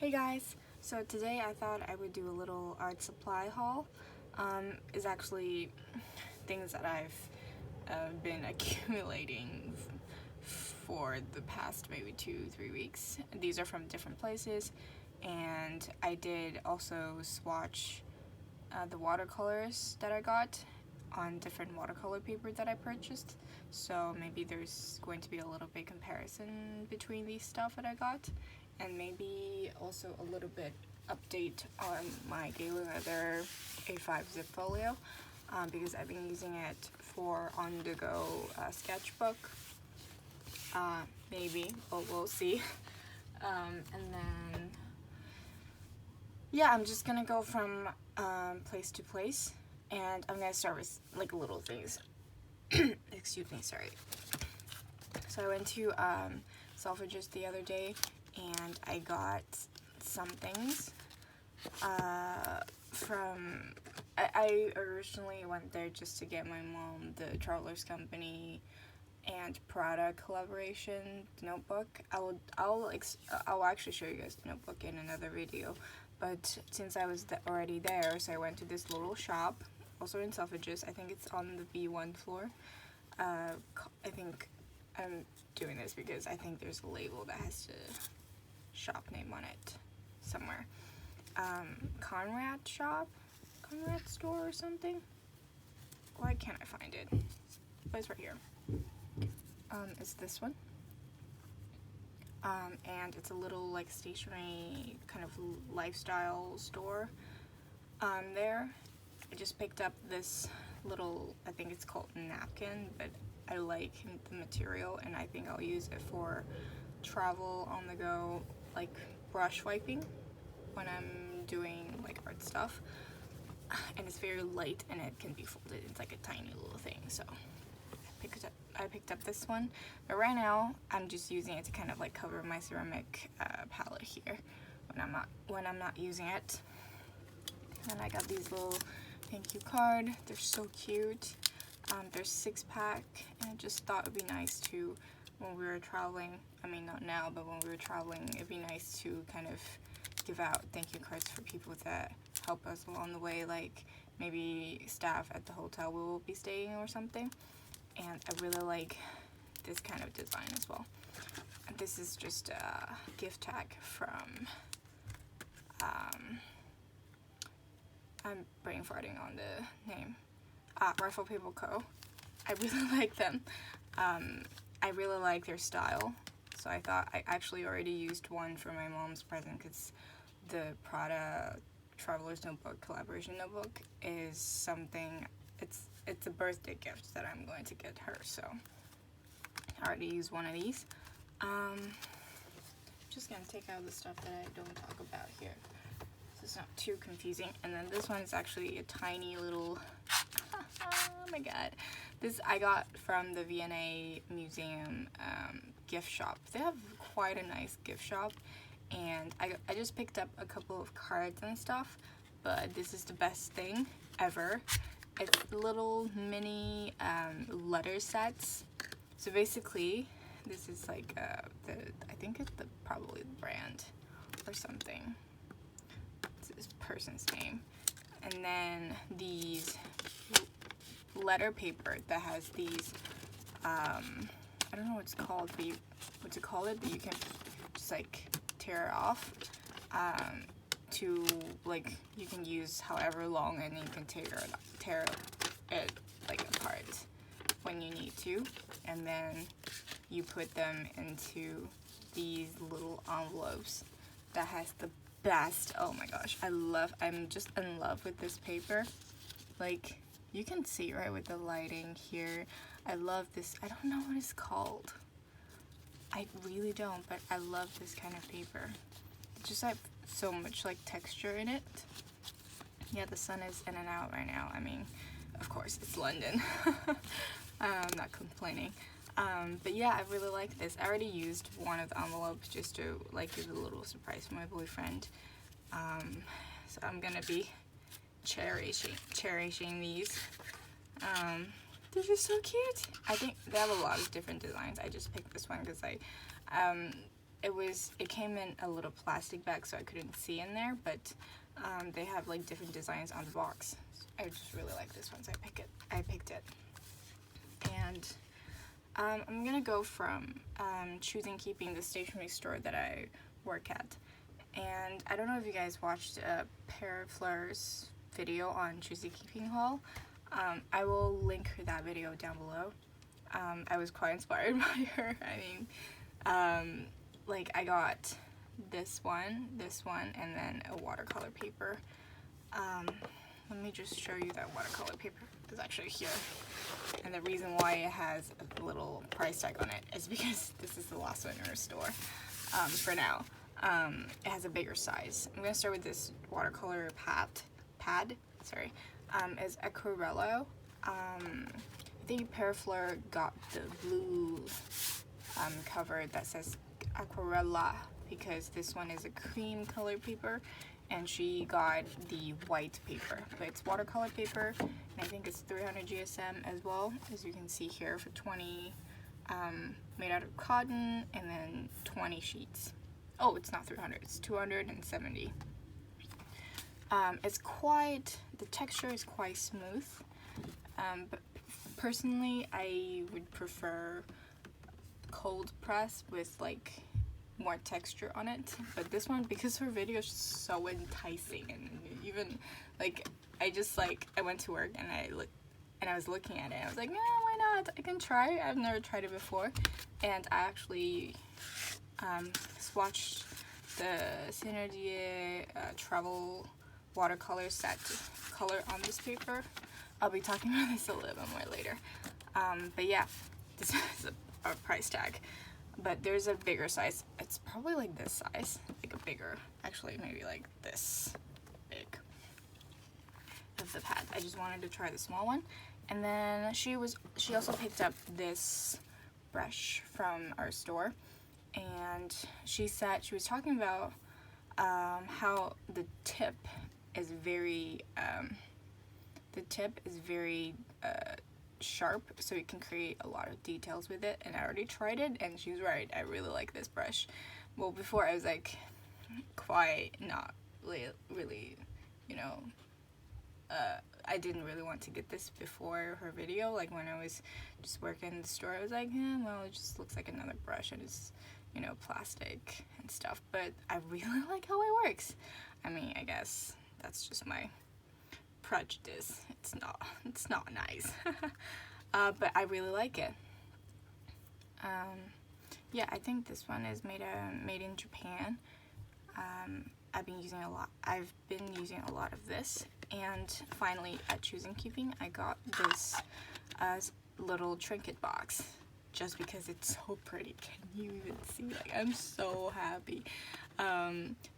Hey guys, so today I thought I would do a little art supply haul. Is actually things that I've been accumulating for the past maybe 2-3 weeks. These are from different places, and I did also swatch the watercolors that I got on different watercolor paper that I purchased, so maybe there's going to be a little bit comparison between these stuff that I got, and maybe also a little bit update on my Daily Leather A5 zip folio, because I've been using it for on-the-go sketchbook, maybe, but we'll see. And then yeah, I'm just gonna go from place to place, and I'm gonna start with like little things. Excuse me, sorry. So I went to Selfridges the other day, and I got some things from. I originally went there just to get my mom the Travelers Company and Prada collaboration notebook. I'll actually show you guys the notebook in another video. But since I was already there, so I went to this little shop, also in Selfridges. I think it's on the B1 floor. I think I'm doing this because I think there's a label that has the shop name on it somewhere. Conrad store or something. Why can't I find it? But it's right here. It's this one. And it's a little like stationery kind of lifestyle store there. I just picked up this little, I think it's called napkin, but I like the material and I think I'll use it for travel on the go, like brush wiping when I'm doing like art stuff. And it's very light and it can be folded. It's like a tiny little thing, so I picked up this one, but right now I'm just using it to kind of like cover my ceramic palette here when I'm not using it. And I got these little thank you card. They're so cute. They're 6-pack, and I just thought it'd be nice to, when we were traveling, I mean not now, but when we were traveling, it'd be nice to kind of give out thank you cards for people that help us along the way, like maybe staff at the hotel we will be staying or something. And I really like this kind of design as well. And this is just a gift tag from, I'm brain farting on the name, Rifle Paper Co. I really like them. I really like their style. So I thought I actually already used one for my mom's present because the Prada Traveler's Notebook collaboration notebook is something, it's a birthday gift that I'm going to get her, so I already used one of these. I'm just gonna take out the stuff that I don't talk about here so it's not too confusing. And then this one is actually a tiny little oh my god, this I got from the V&A Museum gift shop. They have quite a nice gift shop, and I just picked up a couple of cards and stuff, but this is the best thing ever. It's little mini letter sets. So basically, this is like I think it's probably the brand or something. It's this person's name. And then these letter paper that has these, I don't know what it's called, but you can just like tear it off. To like, you can use however long, and you can tear it like apart when you need to, and then you put them into these little envelopes that has the best, oh my gosh, I'm just in love with this paper. Like, you can see right with the lighting here. I love this. I don't know what it's called. I really don't, but I love this kind of paper. It's just like so much like texture in it. Yeah, the sun is in and out right now. I mean, of course, it's London. I'm not complaining. But yeah, I really like this. I already used one of the envelopes just to like give a little surprise for my boyfriend. So I'm gonna be cherishing these. They're just so cute. I think they have a lot of different designs. I just picked this one because it came in a little plastic bag, so I couldn't see in there, but they have like different designs on the box. I just really like this one, so I picked it. And I'm gonna go from Choosing Keeping, the stationery store that I work at. And I don't know if you guys watched PearFleur's video on Choosing Keeping haul. I will link that video down below. I was quite inspired by her. I mean, like I got this one, and then a watercolor paper. Let me just show you that watercolor paper. It's actually here. And the reason why it has a little price tag on it is because this is the last one in our store for now. It has a bigger size. I'm gonna start with this watercolor pad. Sorry, is Aquarello. I think PearFleur got the blue cover that says Aquarella because this one is a cream color paper, and she got the white paper. But it's watercolor paper, and I think it's 300 GSM as well, as you can see here, for 20, made out of cotton, and then 20 sheets. Oh, it's not 300, it's 270. It's quite, the texture is quite smooth, but personally I would prefer cold press with like more texture on it. But this one, because her video is so enticing, and even like I went to work and I was looking at it and I was like, yeah, why not? I can try. I've never tried it before. And I actually swatched the Cinediere travel watercolor set color on this paper. I'll be talking about this a little bit more later. But yeah, this is a price tag. But there's a bigger size. It's probably like this size, like a bigger, actually maybe like this big of the pad. I just wanted to try the small one. And then she also picked up this brush from our store, and she said, she was talking about how the tip is very sharp, so you can create a lot of details with it. And I already tried it, and she's right, I really like this brush. Well, before I was like quite not really, you know, I didn't really want to get this before her video. Like when I was just working in the store, I was like, well, it just looks like another brush, and it's, you know, plastic and stuff. But I really like how it works. I mean, I guess that's just my prejudice. It's not nice. But I really like it. Yeah, I think this one is made in Japan. I've been using a lot of this, and finally at Choosing Keeping I got this little trinket box just because it's so pretty. Can you even see? Like, I'm so happy.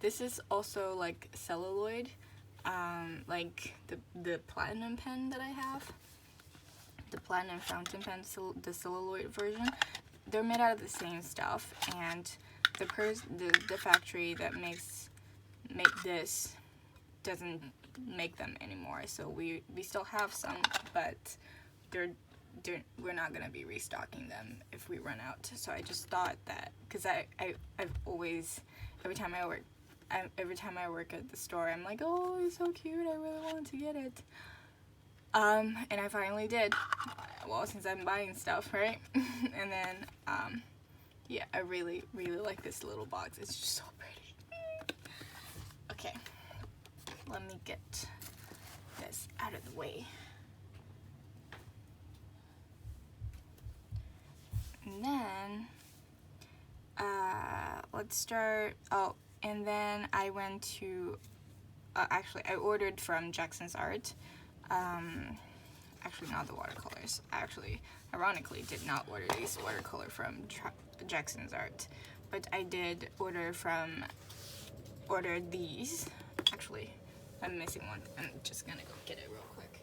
This is also like celluloid, like the platinum pen that I have, the platinum fountain pen, the celluloid version. They're made out of the same stuff, and the factory that make this doesn't make them anymore, so we still have some, but we're not gonna be restocking them if we run out. So I just thought that, because I've always, every time I work at the store, I'm like, oh, it's so cute, I really want to get it. And I finally did. Well, since I'm buying stuff, right? And then yeah, I really like this little box. It's just so pretty. Okay, let me get this out of the way. And then let's start. Oh, and then I went to actually I ordered from Jackson's Art. Actually not the watercolors. I actually ironically did not order these watercolor from Jackson's Art, but I did order these. Actually, I'm missing one. I'm just gonna go get it real quick.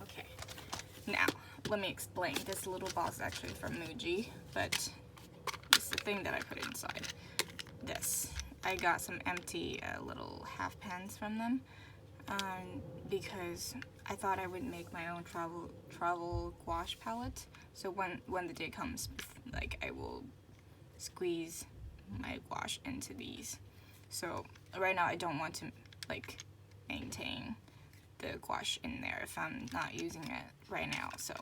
Okay, now let me explain. This little box is actually from Muji, but this is the thing that I put inside. This. I got some empty little half pans from them, because I thought I would make my own travel gouache palette. So when the day comes, like, I will squeeze my gouache into these. So right now I don't want to like maintain the gouache in there if I'm not using it right now. So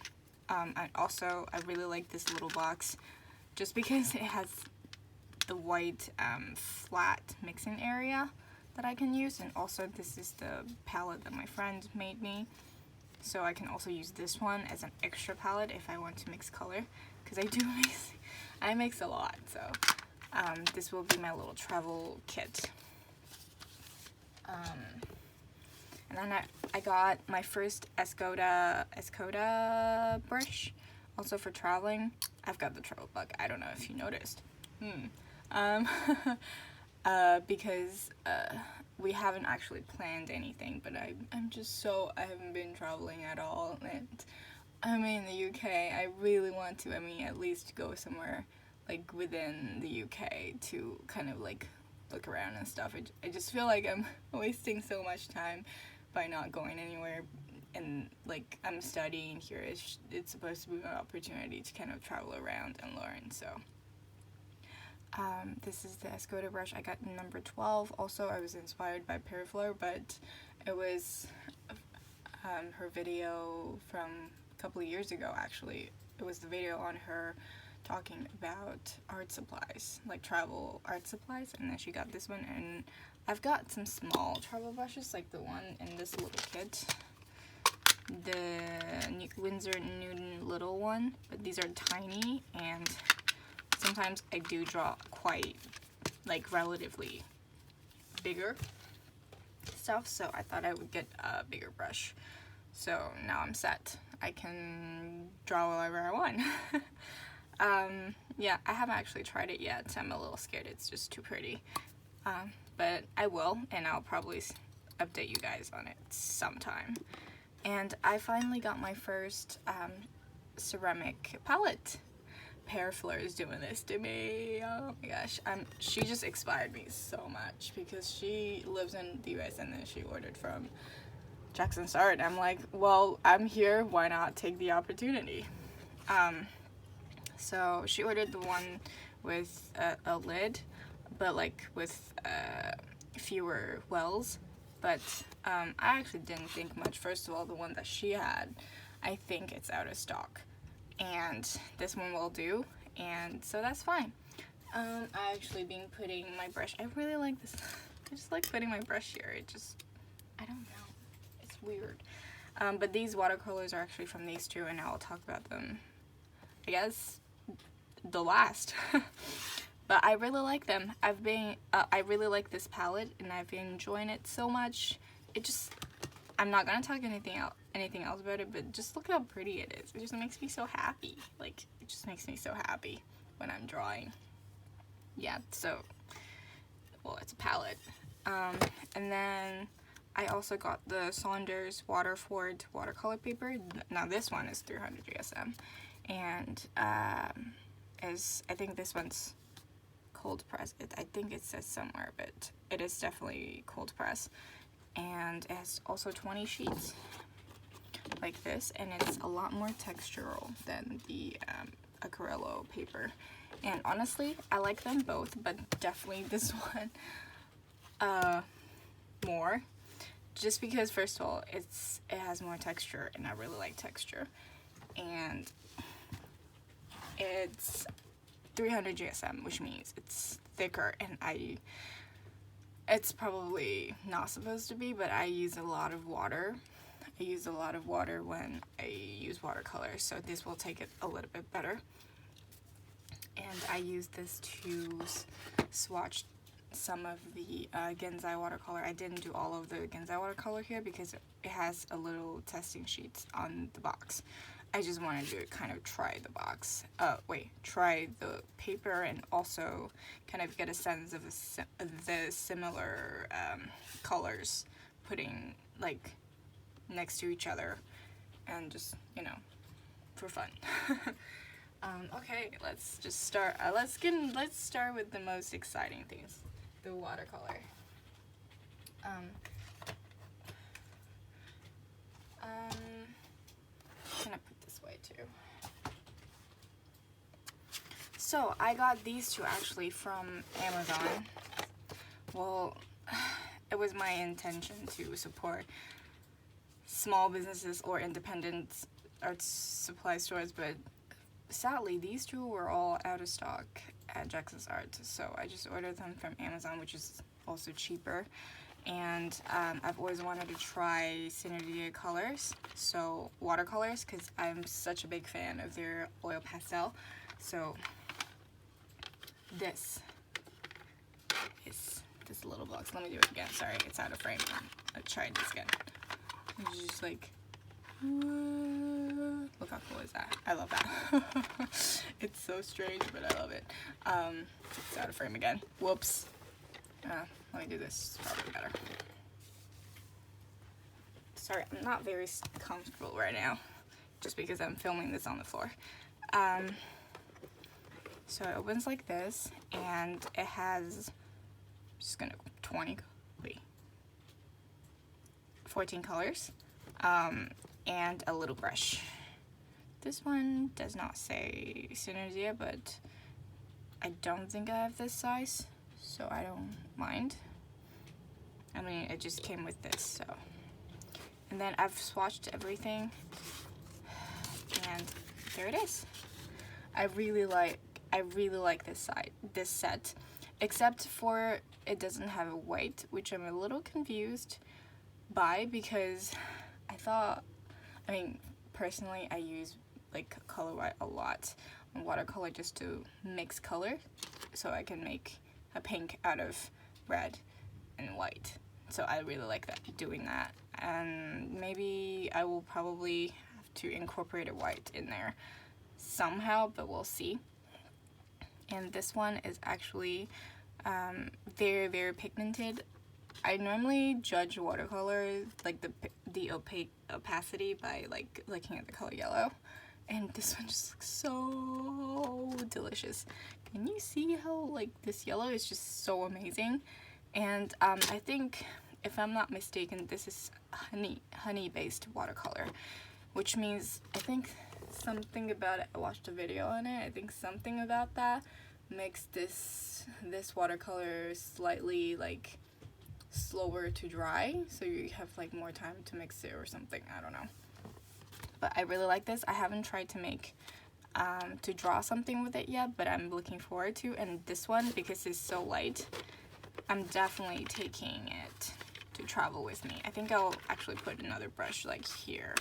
I really like this little box just because it has the white flat mixing area that I can use, and also this is the palette that my friend made me, so I can also use this one as an extra palette if I want to mix color, because I mix a lot. So this will be my little travel kit. And then I got my first Escoda brush, also for traveling. I've got the travel bug, I don't know if you noticed. Because we haven't actually planned anything, but I haven't been traveling at all, and I'm in the UK. I really want to, at least go somewhere like within the UK to kind of like look around and stuff. I just feel like I'm wasting so much time by not going anywhere, and like I'm studying here. It's supposed to be an opportunity to kind of travel around and learn. So this is the Escoda brush. I got number 12. Also, I was inspired by PearFleur, but it was her video from a couple of years ago, actually. It was the video on her talking about art supplies, like travel art supplies, and then she got this one, and I've got some small travel brushes, like the one in this little kit, the Winsor & Newton little one, but these are tiny, and sometimes I do draw quite, like, relatively bigger stuff, so I thought I would get a bigger brush. So now I'm set. I can draw whatever I want. Yeah, I haven't actually tried it yet, so I'm a little scared. It's just too pretty. But I will, and I'll probably update you guys on it sometime. And I finally got my first ceramic palette. PearFleur is doing this to me. Oh my gosh. She just inspired me so much because she lives in the US, and then she ordered from Jackson Star, and I'm like, well, I'm here, why not take the opportunity? So she ordered the one with a lid, but like with fewer wells, but I actually didn't think much. First of all, the one that she had, I think it's out of stock, and this one will do, and so that's fine. I actually been putting my brush, I really like this, I just like putting my brush here. I don't know, it's weird. But these watercolors are actually from these two, and I'll talk about them, I guess, the last. But I really like them. I really like this palette, and I've been enjoying it so much. I'm not gonna talk anything else about it, but just look how pretty it is. It just makes me so happy. Like, it just makes me so happy when I'm drawing. Yeah, so, well, it's a palette. And then I also got the Saunders Waterford watercolor paper. Now this one is 300 GSM, and I think this one's cold press. I think it says somewhere, but it is definitely cold press, and it has also 20 sheets like this, and it's a lot more textural than the Acrylo paper. And honestly, I like them both, but definitely this one more, just because first of all it has more texture, and I really like texture, and it's 300 GSM, which means it's thicker, and it's probably not supposed to be, but I use a lot of water. I use a lot of water when I use watercolor, so this will take it a little bit better. And I use this to swatch some of the Gansai watercolor. I didn't do all of the Gansai watercolor here because it has a little testing sheets on the box. I just wanted to kind of try try the paper, and also kind of get a sense of the similar colors putting like next to each other, and just, you know, for fun. Okay, let's just start. Let's start with the most exciting things, the watercolor. gonna put this way too. So I got these two actually from Amazon. Well, it was my intention to support small businesses or independent art supply stores, but sadly these two were all out of stock at Jackson's Art, so I just ordered them from Amazon, which is also cheaper. And I've always wanted to try Cinediere colors, so watercolors, because I'm such a big fan of their oil pastel. So this is this little box. Let me do it again. Sorry, it's out of frame. I tried this again. It's just like, look how cool is that? I love that. It's so strange, but I love it. It's out of frame again. Whoops. Let me do this. It's probably better. Sorry, I'm not very comfortable right now, just because I'm filming this on the floor. So it opens like this, and it has, I'm just gonna 14 colors, and a little brush. This one does not say Cinediere, but I don't think I have this size, so I don't mind. I mean, it just came with this, so. And then I've swatched everything, and there it is. I really like this set, except for it doesn't have a white, which I'm a little confused by, because I thought, I mean, personally I use like color white a lot on watercolor just to mix color, so I can make a pink out of red and white. So I really like doing that, and maybe I will probably have to incorporate a white in there somehow, but we'll see. And this one is actually very, very pigmented. I normally judge watercolor, like the opacity, by like looking at the color yellow, and this one just looks so delicious. Can you see how like this yellow is just so amazing? And I think, if I'm not mistaken, this is honey based watercolor, which means I think something about it, I watched a video on it, I think something about that makes this watercolor slightly like slower to dry, so you have like more time to mix it or something, I don't know. But I really like this. I haven't tried to draw something with it yet, but I'm looking forward to. And this one, because it's so light, I'm definitely taking it to travel with me. I think I'll actually put another brush like here,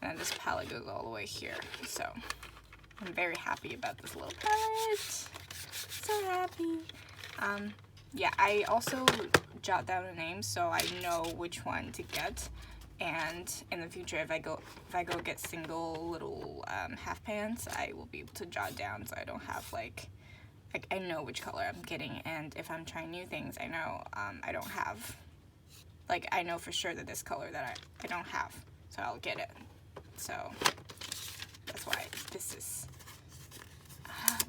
and then this palette goes all the way here. So I'm very happy about this little palette. So happy. Yeah, I also jot down the names so I know which one to get. And in the future, if I go get single little half pans, I will be able to jot down, so I don't have like I know which color I'm getting. And if I'm trying new things, I know I don't have, like, I know for sure that this color that I don't have, so I'll get it. So that's why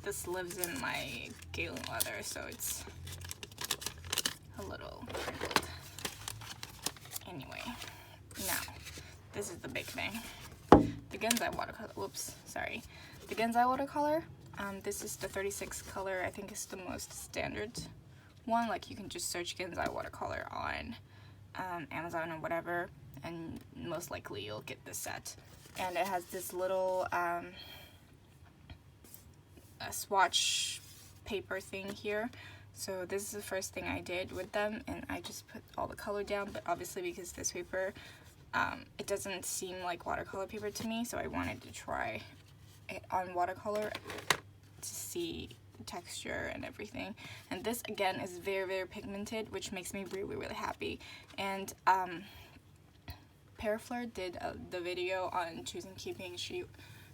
this lives in my Galen leather, so it's a little crinkled. Anyway, now this is the big thing. The Gansai watercolor. Whoops, sorry. The Gansai watercolor. This is the 36 color. I think it's the most standard one. Like, you can just search Gansai watercolor on Amazon or whatever, and most likely you'll get this set. And it has this little a swatch paper thing here. So this is the first thing I did with them, and I just put all the color down, but obviously because this paper, it doesn't seem like watercolor paper to me, so I wanted to try it on watercolor to see the texture and everything. And this again is very, very pigmented, which makes me really, really happy. And PearFleur did the video on choosing keeping. She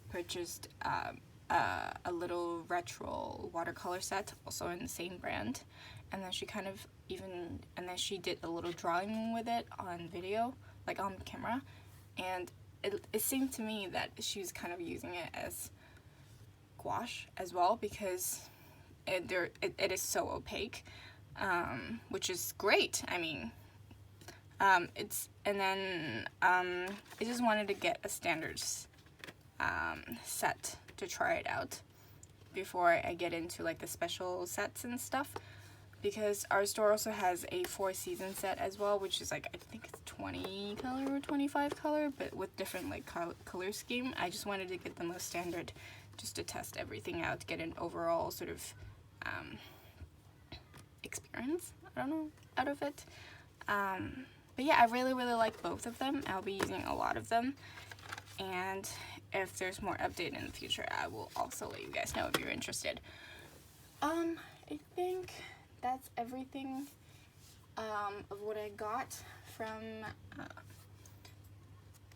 purchased a little retro watercolor set, also in the same brand, and then she kind of she did a little drawing with it on video, like on camera, and it seemed to me that she's kind of using it as gouache as well, because it is so opaque, which is great. I mean, And then I just wanted to get a standards set to try it out before I get into like the special sets and stuff, because our store also has a 4-season set as well, which is like, I think it's 20 color or 25 color, but with different like color scheme. I just wanted to get the most standard just to test everything out, get an overall sort of experience, I don't know, out of it. But yeah, I really like both of them. I'll be using a lot of them, and if there's more update in the future, I will also let you guys know if you're interested. I think that's everything of what I got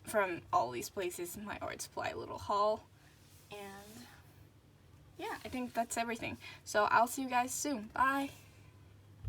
from all these places in my art supply little haul. And yeah, I think that's everything. So I'll see you guys soon. Bye!